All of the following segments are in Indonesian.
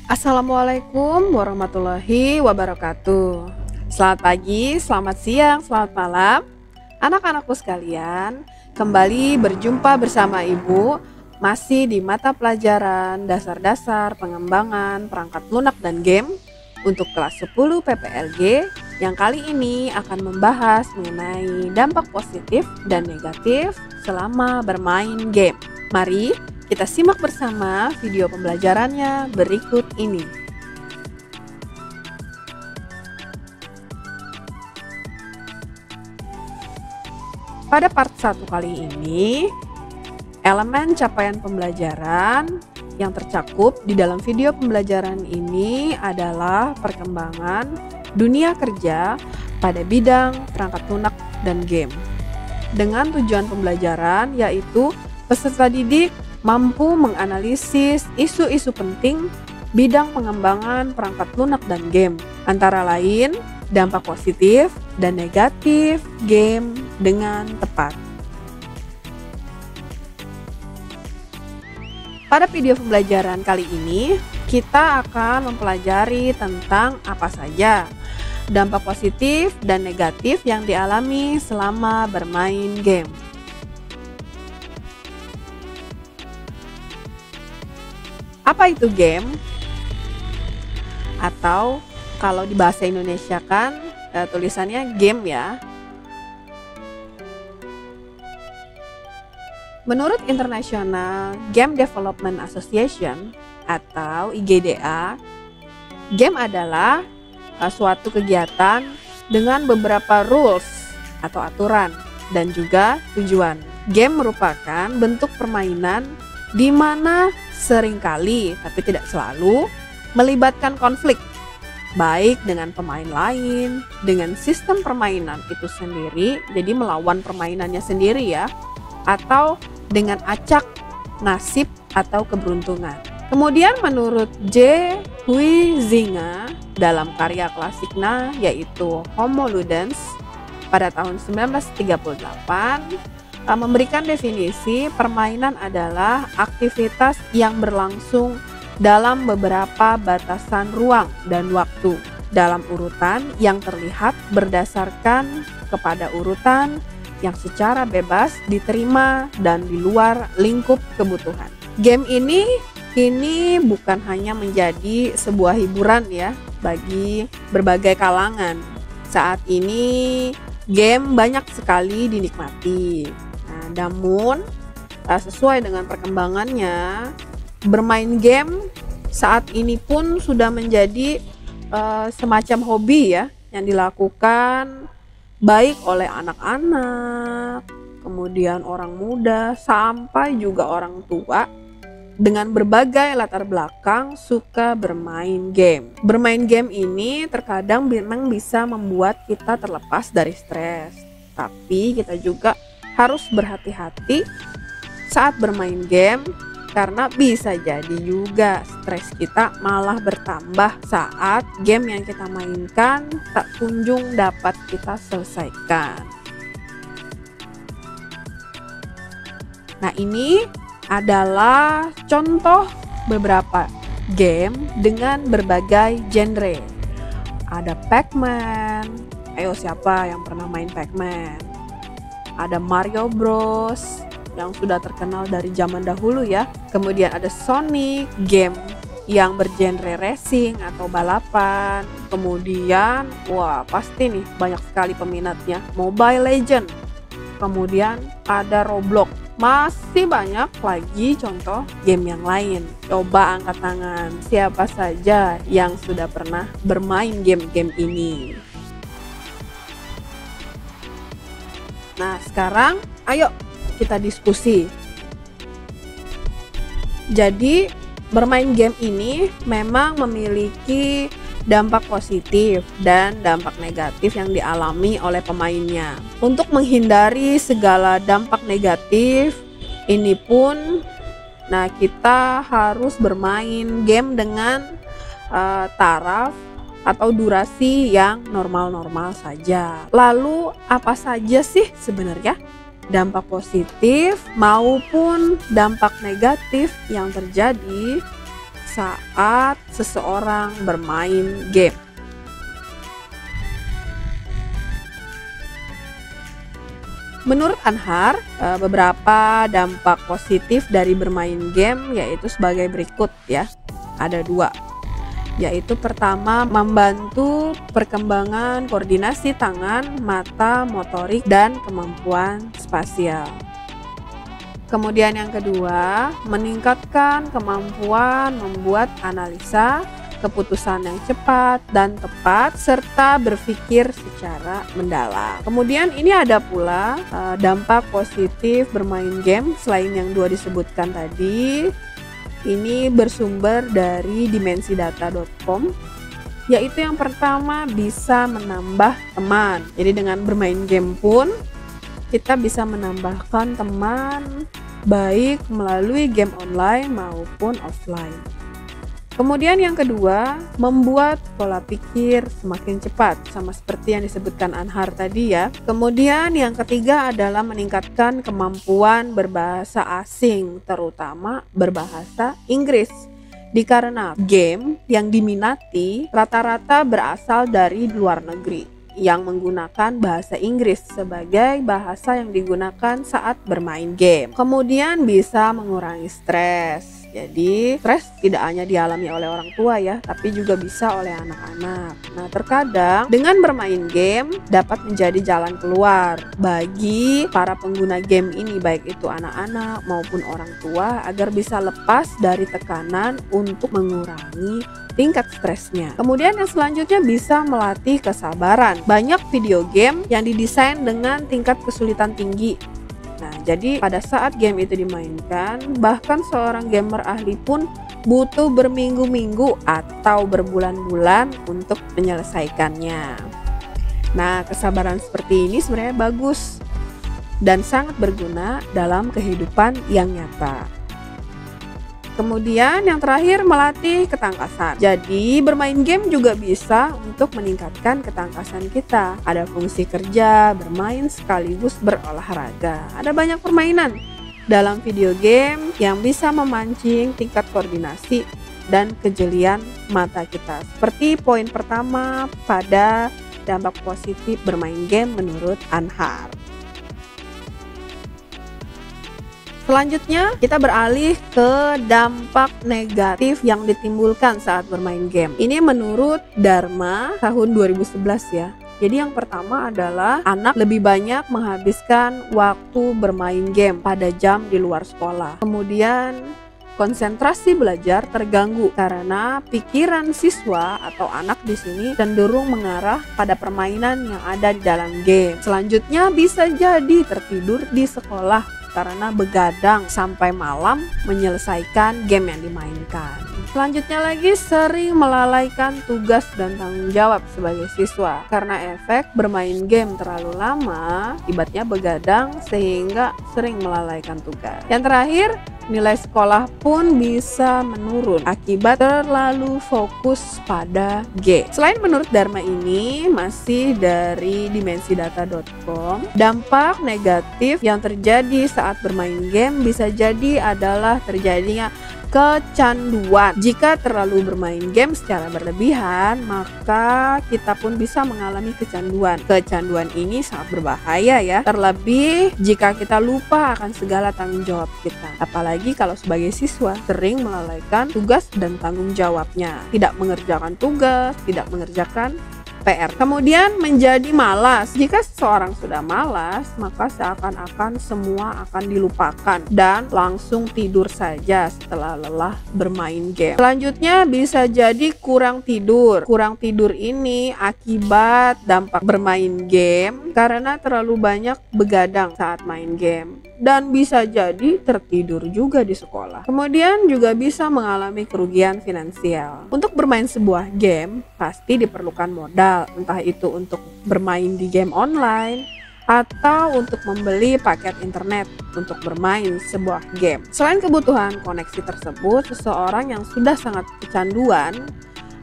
Assalamualaikum warahmatullahi wabarakatuh. Selamat pagi, selamat siang, selamat malam. Anak-anakku sekalian, kembali berjumpa bersama Ibu masih di mata pelajaran dasar-dasar pengembangan perangkat lunak dan game untuk kelas 10 PPLG yang kali ini akan membahas mengenai dampak positif dan negatif selama bermain game. Mari kita simak bersama video pembelajarannya berikut ini. Pada part 1 kali ini, elemen capaian pembelajaran yang tercakup di dalam video pembelajaran ini adalah perkembangan dunia kerja pada bidang perangkat lunak dan game. Dengan tujuan pembelajaran yaitu peserta didik mampu menganalisis isu-isu penting bidang pengembangan perangkat lunak dan game, antara lain dampak positif dan negatif game dengan tepat. Pada video pembelajaran kali ini, kita akan mempelajari tentang apa saja dampak positif dan negatif yang dialami selama bermain game. Apa itu game? Atau kalau di bahasa Indonesia kan tulisannya game ya. Menurut International Game Development Association atau IGDA, game adalah suatu kegiatan dengan beberapa rules atau aturan dan juga tujuan. Game merupakan bentuk permainan di mana seringkali, tapi tidak selalu, melibatkan konflik, baik dengan pemain lain, dengan sistem permainan itu sendiri, jadi melawan permainannya sendiri ya, atau dengan acak, nasib, atau keberuntungan. Kemudian menurut J. Huizinga dalam karya klasiknya yaitu Homo Ludens pada tahun 1938, memberikan definisi permainan adalah aktivitas yang berlangsung dalam beberapa batasan ruang dan waktu dalam urutan yang terlihat berdasarkan kepada urutan yang secara bebas diterima dan di luar lingkup kebutuhan. Game ini kini bukan hanya menjadi sebuah hiburan ya bagi berbagai kalangan. Saat ini game banyak sekali dinikmati. Namun sesuai dengan perkembangannya, bermain game saat ini pun sudah menjadi semacam hobi ya yang dilakukan baik oleh anak-anak, kemudian orang muda sampai juga orang tua dengan berbagai latar belakang suka bermain game. Bermain game ini terkadang memang bisa membuat kita terlepas dari stres, tapi kita juga harus berhati-hati saat bermain game karena bisa jadi juga stres kita malah bertambah saat game yang kita mainkan tak kunjung dapat kita selesaikan. Nah, ini adalah contoh beberapa game dengan berbagai genre. Ada Pac-Man. Ayo, siapa yang pernah main Pac-Man? Ada Mario Bros yang sudah terkenal dari zaman dahulu ya. Kemudian ada Sonic, game yang bergenre racing atau balapan. Kemudian, wah pasti nih banyak sekali peminatnya, Mobile Legends. Kemudian ada Roblox. Masih banyak lagi contoh game yang lain. Coba angkat tangan siapa saja yang sudah pernah bermain game-game ini. Nah, sekarang ayo kita diskusi. Jadi, bermain game ini memang memiliki dampak positif dan dampak negatif yang dialami oleh pemainnya. Untuk menghindari segala dampak negatif ini pun, kita harus bermain game dengan taraf atau durasi yang normal-normal saja. Lalu apa saja sih sebenarnya dampak positif maupun dampak negatif yang terjadi saat seseorang bermain game. Menurut Anhar, beberapa dampak positif dari bermain game yaitu sebagai berikut ya. Ada 2. Yaitu pertama, membantu perkembangan koordinasi tangan, mata, motorik, dan kemampuan spasial. Kemudian yang kedua, meningkatkan kemampuan membuat analisa, keputusan yang cepat dan tepat, serta berpikir secara mendalam. Kemudian ini ada pula dampak positif bermain game selain yang 2 disebutkan tadi. Ini bersumber dari dimensidata.com, yaitu yang pertama bisa menambah teman. Jadi dengan bermain game pun kita bisa menambahkan teman baik melalui game online maupun offline. Kemudian yang kedua, membuat pola pikir semakin cepat, sama seperti yang disebutkan Anhar tadi ya. Kemudian yang ketiga adalah meningkatkan kemampuan berbahasa asing, terutama berbahasa Inggris. Dikarenakan game yang diminati rata-rata berasal dari luar negeri yang menggunakan bahasa Inggris sebagai bahasa yang digunakan saat bermain game. Kemudian bisa mengurangi stres. Jadi stres tidak hanya dialami oleh orang tua ya, tapi juga bisa oleh anak-anak. Nah, terkadang dengan bermain game dapat menjadi jalan keluar bagi para pengguna game ini, baik itu anak-anak maupun orang tua, agar bisa lepas dari tekanan untuk mengurangi tingkat stresnya. Kemudian yang selanjutnya bisa melatih kesabaran. Banyak video game yang didesain dengan tingkat kesulitan tinggi. Nah, jadi pada saat game itu dimainkan, bahkan seorang gamer ahli pun butuh berminggu-minggu atau berbulan-bulan untuk menyelesaikannya. Nah, kesabaran seperti ini sebenarnya bagus dan sangat berguna dalam kehidupan yang nyata. Kemudian yang terakhir, melatih ketangkasan. Jadi bermain game juga bisa untuk meningkatkan ketangkasan kita. Ada fungsi kerja, bermain sekaligus berolahraga. Ada banyak permainan dalam video game yang bisa memancing tingkat koordinasi dan kejelian mata kita. Seperti poin pertama pada dampak positif bermain game menurut Anhar. Selanjutnya kita beralih ke dampak negatif yang ditimbulkan saat bermain game. Ini menurut Dharma tahun 2011 ya. Jadi yang pertama adalah anak lebih banyak menghabiskan waktu bermain game pada jam di luar sekolah. Kemudian konsentrasi belajar terganggu karena pikiran siswa atau anak di sini cenderung mengarah pada permainan yang ada di dalam game. Selanjutnya bisa jadi tertidur di sekolah karena begadang sampai malam menyelesaikan game yang dimainkan. Selanjutnya lagi, sering melalaikan tugas dan tanggung jawab sebagai siswa karena efek bermain game terlalu lama, akibatnya begadang sehingga sering melalaikan tugas. Yang terakhir, nilai sekolah pun bisa menurun akibat terlalu fokus pada game. Selain menurut Dharma ini, masih dari dimensidata.com, dampak negatif yang terjadi saat bermain game bisa jadi adalah terjadinya kecanduan. Jika terlalu bermain game secara berlebihan, maka kita pun bisa mengalami kecanduan. Kecanduan ini sangat berbahaya ya, terlebih jika kita lupa akan segala tanggung jawab kita. Apalagi kalau sebagai siswa sering melalaikan tugas dan tanggung jawabnya, tidak mengerjakan tugas, tidak mengerjakan PR. Kemudian menjadi malas. Jika seseorang sudah malas, maka seakan-akan semua akan dilupakan dan langsung tidur saja setelah lelah bermain game. Selanjutnya bisa jadi kurang tidur. Kurang tidur ini akibat dampak bermain game karena terlalu banyak begadang saat main game. Dan bisa jadi tertidur juga di sekolah. Kemudian juga bisa mengalami kerugian finansial. Untuk bermain sebuah game pasti diperlukan modal, entah itu untuk bermain di game online atau untuk membeli paket internet untuk bermain sebuah game. Selain kebutuhan koneksi tersebut, seseorang yang sudah sangat kecanduan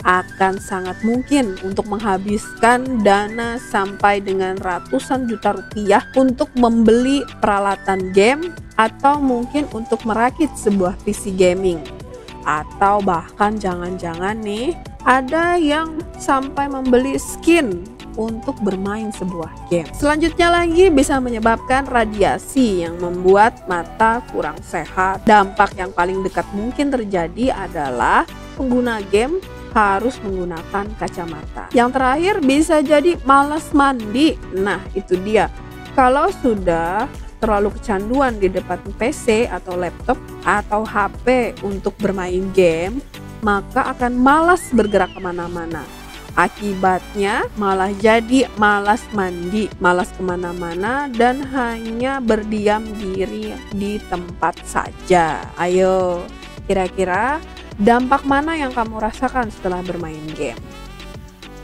akan sangat mungkin untuk menghabiskan dana sampai dengan ratusan juta rupiah untuk membeli peralatan game atau mungkin untuk merakit sebuah PC gaming. Atau bahkan jangan-jangan nih ada yang sampai membeli skin untuk bermain sebuah game. Selanjutnya lagi bisa menyebabkan radiasi yang membuat mata kurang sehat. Dampak yang paling dekat mungkin terjadi adalah pengguna game harus menggunakan kacamata. Yang terakhir bisa jadi malas mandi. Nah, itu dia. Kalau sudah terlalu kecanduan di depan PC atau laptop atau HP untuk bermain game, maka akan malas bergerak kemana-mana. Akibatnya malah jadi malas mandi, malas kemana-mana, dan hanya berdiam diri di tempat saja. Ayo, kira-kira dampak mana yang kamu rasakan setelah bermain game?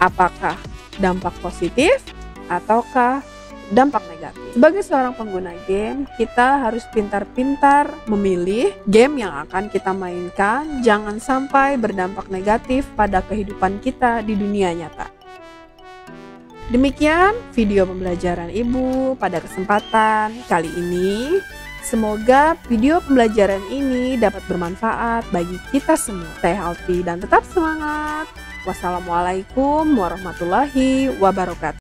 Apakah dampak positif ataukah dampak negatif? Sebagai seorang pengguna game, kita harus pintar-pintar memilih game yang akan kita mainkan, jangan sampai berdampak negatif pada kehidupan kita di dunia nyata. Demikian video pembelajaran Ibu pada kesempatan kali ini. Semoga video pembelajaran ini dapat bermanfaat bagi kita semua. Stay healthy dan tetap semangat. Wassalamualaikum warahmatullahi wabarakatuh.